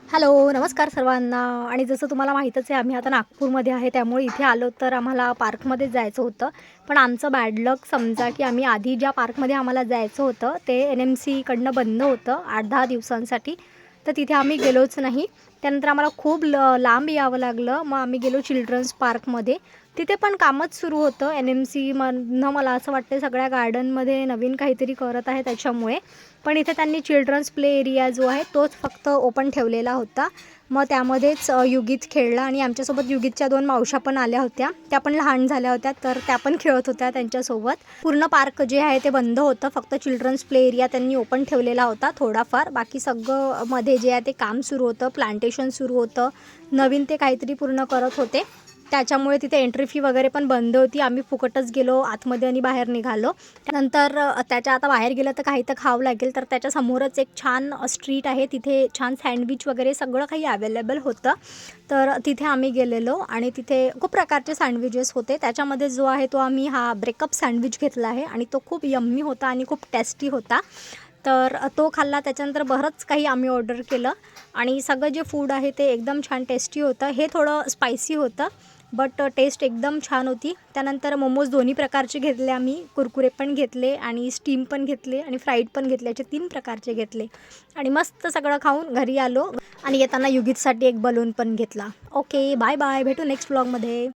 Hello, नमस्कार सर्वांना. आणि जसं तुम्हाला माहीतच आहे, आम्ही आता नागपूरमध्ये आहे, त्यामुळे इथे आलो तर आम्हाला पार्कमध्ये जायचं होतं. पण आमचं बॅड लक समजा, की आम्ही आधी ज्या पार्कमध्ये आम्हाला जायचं होतं ते NMCकडनं बंद होतं 8-10 दिवसांसाठी. तर तिथे आम्ही गेलोच नाही. त्यानंतर आम्हाला खूप लांब यावं लागलं. मग आम्ही गेलो चिल्ड्रन्स पार्कमध्ये. तिथे पण कामच सुरू होतं. NMCमधनं मला असं वाटतं सगळ्या गार्डनमध्ये नवीन काहीतरी करत आहे त्याच्यामुळे. पण इथे त्यांनी चिल्ड्रन्स प्ले एरिया जो आहे तोच फक्त ओपन ठेवलेला होता. मग त्यामध्येच युगीत खेळला आणि आमच्यासोबत युगीतच्या 2 मावश्या पण आल्या होत्या. त्या पण लहान झाल्या होत्या, तर त्या पण खेळत होत्या त्यांच्यासोबत. पूर्ण पार्क जे आहे ते बंद होतं. फक्त चिल्ड्रन्स प्ले एरिया त्यांनी ओपन ठेवलेला होता थोडाफार. बाकी सगळं मध्ये जे आहे ते काम सुरू होतं, प्लांटेशन सुरू होतं. नवीन ते काहीतरी पूर्ण करत होते. त्याच्यामुळे तिथे एंट्री फी वगैरे पण बंद होती. आम्ही फुकटच गेलो आतमध्ये आणि बाहेर निघालो. त्यानंतर त्याच्या आता बाहेर गेलं तर काही तर खावं लागेल, तर त्याच्यासमोरच एक छान स्ट्रीट आहे. तिथे छान सँडविच वगैरे सगळं काही अवेलेबल होतं. तर तिथे आम्ही गेलेलो आणि तिथे खूप प्रकारचे सँडविचेस होते. त्याच्यामध्ये जो आहे तो आम्ही हा ब्रेकअप सँडविच घेतला आहे आणि तो खूप यम्मी होता आणि खूप टेस्टी होता. तर तो खाल्ला. त्याच्यानंतर बरंच काही आम्ही ऑर्डर केलं आणि सगळं जे फूड आहे ते एकदम छान टेस्टी होतं. हे थोडं स्पायसी होतं, बट टेस्ट एकदम छान होती. त्यानंतर मोमोज दोन्ही प्रकारचे घेतले आम्ही. कुरकुरे पण घेतले आणि स्टीम पण घेतले आणि फ्राईड पण घेतले. असे 3 प्रकारचे घेतले आणि मस्त सगळं खाऊन घरी आलो आणि येताना युगीतसाठी एक बलून पण घेतला. Okay, bye bye. भेटू नेक्स्ट व्लॉगमध्ये.